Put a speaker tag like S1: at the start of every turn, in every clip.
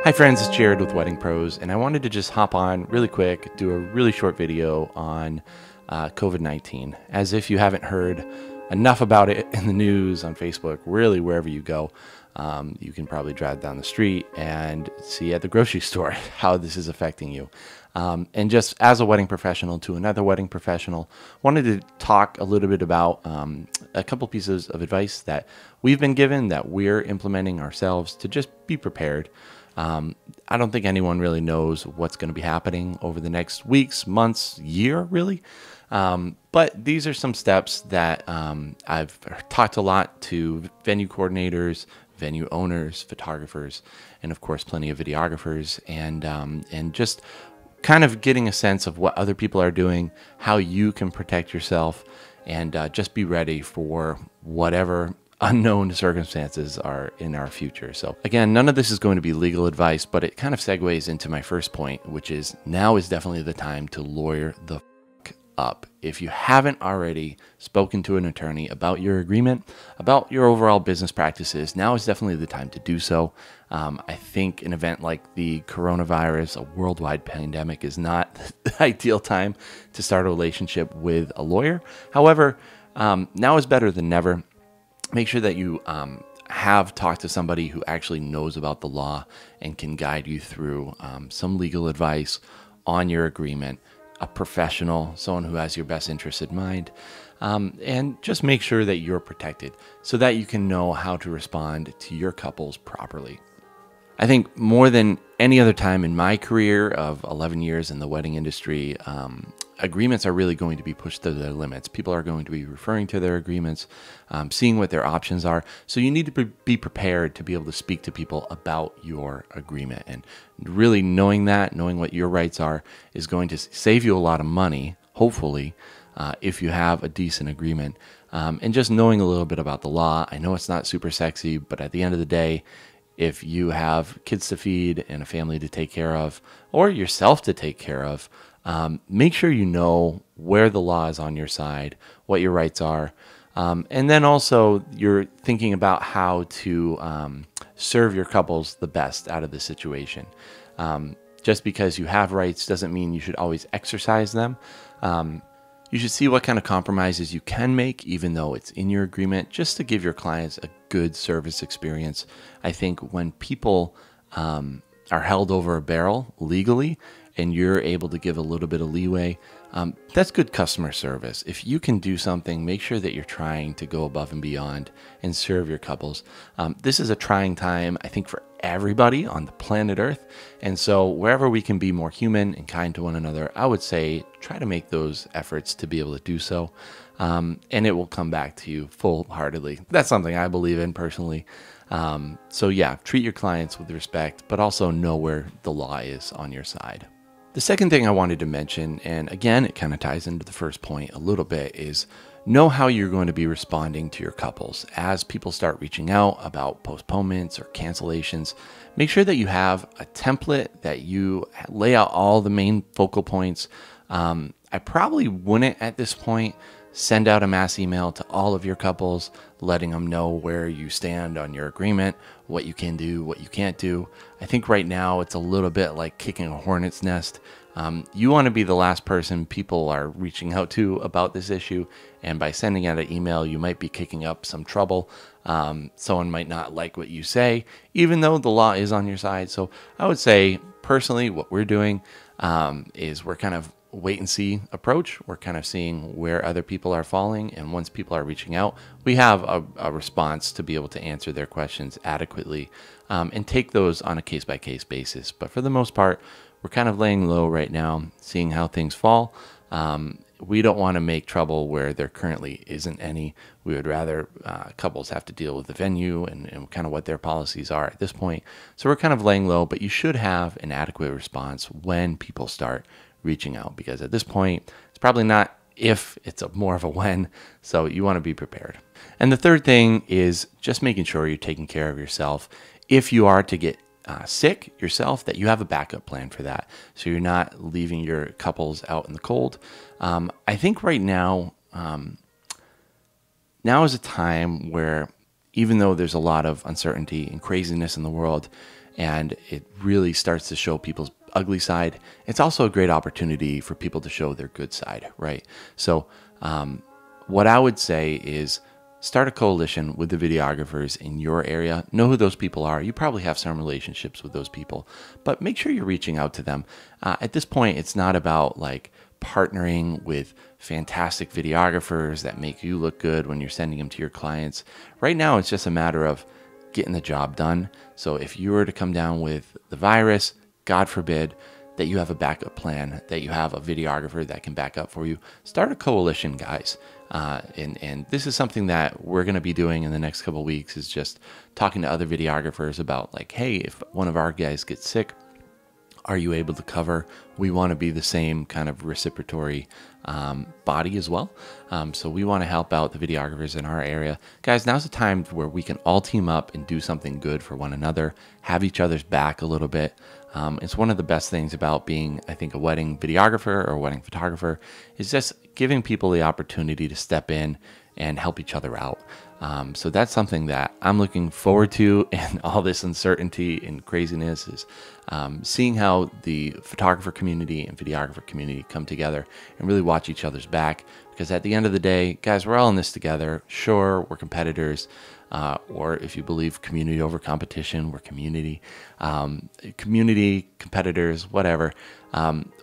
S1: Hi friends, it's Jared with WeddingPros, and I wanted to just hop on really quick, do a really short video on COVID-19. As if you haven't heard enough about it in the news, on Facebook, really wherever you go. You can probably drive down the street and see at the grocery store how this is affecting you. And just as a wedding professional to another wedding professional, wanted to talk a little bit about a couple pieces of advice that we've been given, that we're implementing ourselves to just be prepared. I don't think anyone really knows what's going to be happening over the next weeks, months, year, really. But these are some steps that I've talked a lot to venue coordinators, venue owners, photographers, and of course, plenty of videographers, and just kind of getting a sense of what other people are doing, how you can protect yourself, and just be ready for whatever unknown circumstances are in our future. So again, none of this is going to be legal advice, but it kind of segues into my first point, which is now is definitely the time to lawyer the up. If you haven't already spoken to an attorney about your agreement, about your overall business practices, now is definitely the time to do so. I think an event like the coronavirus, a worldwide pandemic, is not the ideal time to start a relationship with a lawyer. However, now is better than never. Make sure that you have talked to somebody who actually knows about the law and can guide you through some legal advice on your agreement, a professional, someone who has your best interest in mind, and just make sure that you're protected so that you can know how to respond to your couples properly. I think more than any other time in my career of 11 years in the wedding industry, agreements are really going to be pushed to their limits. People are going to be referring to their agreements, seeing what their options are. So you need to be prepared to be able to speak to people about your agreement. And really knowing that, knowing what your rights are, is going to save you a lot of money, hopefully, if you have a decent agreement. And just knowing a little bit about the law. I know it's not super sexy, but at the end of the day, if you have kids to feed and a family to take care of, or yourself to take care of, make sure you know where the law is on your side, what your rights are, and then also you're thinking about how to serve your couples the best out of the situation. Just because you have rights doesn't mean you should always exercise them. You should see what kind of compromises you can make, even though it's in your agreement, just to give your clients a good service experience. I think when people are held over a barrel legally and you're able to give a little bit of leeway, that's good customer service. If you can do something, make sure that you're trying to go above and beyond and serve your couples. This is a trying time, I think, for everybody on the planet Earth. And so wherever we can be more human and kind to one another, I would say try to make those efforts to be able to do so. And it will come back to you full-heartedly. That's something I believe in personally. So yeah, treat your clients with respect, but also know where the law is on your side. The second thing I wanted to mention, and again, it kind of ties into the first point a little bit, is know how you're going to be responding to your couples. As people start reaching out about postponements or cancellations, make sure that you have a template, that you lay out all the main focal points. I probably wouldn't at this point send out a mass email to all of your couples, letting them know where you stand on your agreement, what you can do, what you can't do. I think right now it's a little bit like kicking a hornet's nest. You want to be the last person people are reaching out to about this issue, and by sending out an email, you might be kicking up some trouble. Someone might not like what you say, even though the law is on your side. So I would say, personally, what we're doing is we're kind of wait and see approach. We're kind of seeing where other people are falling, and once people are reaching out, we have a response to be able to answer their questions adequately, and take those on a case-by-case basis. But for the most part, we're kind of laying low right now, seeing how things fall. We don't want to make trouble where there currently isn't any. We would rather couples have to deal with the venue and kind of what their policies are at this point. So we're kind of laying low, but you should have an adequate response when people start reaching out, because at this point, it's probably not if, it's more of a when, so you want to be prepared. And the third thing is just making sure you're taking care of yourself. If you are to get sick yourself, that you have a backup plan for that, so you're not leaving your couples out in the cold. I think right now, now is a time where, even though there's a lot of uncertainty and craziness in the world, and it really starts to show people's ugly side. It's also a great opportunity for people to show their good side, right? So what I would say is start a coalition with the videographers in your area. Know who those people are. You probably have some relationships with those people, but make sure you're reaching out to them. At this point, it's not about like partnering with fantastic videographers that make you look good when you're sending them to your clients. Right now, it's just a matter of getting the job done. So if you were to come down with the virus, God forbid, that you have a backup plan, that you have a videographer that can back up for you. Start a coalition, guys. And this is something that we're going to be doing in the next couple of weeks, is just talking to other videographers about like, hey, if one of our guys gets sick, are you able to cover? We want to be the same kind of reciprocatory body as well. So we want to help out the videographers in our area. Guys, now's the time where we can all team up and do something good for one another, have each other's back a little bit. It's one of the best things about being, I think, a wedding videographer or a wedding photographer, is just giving people the opportunity to step in and help each other out. So that's something that I'm looking forward to, and all this uncertainty and craziness is seeing how the photographer community and videographer community come together and really watch each other's back. Because at the end of the day, guys, we're all in this together. Sure, we're competitors, or if you believe community over competition, we're community, competitors, whatever.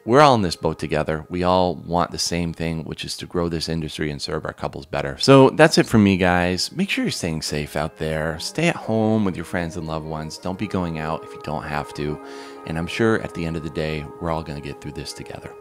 S1: We're all in this boat together. We all want the same thing, which is to grow this industry and serve our couples better. So that's it from me, guys. Make sure you're staying safe out there. Stay at home with your friends and loved ones. Don't be going out if you don't have to. And I'm sure at the end of the day, we're all going to get through this together.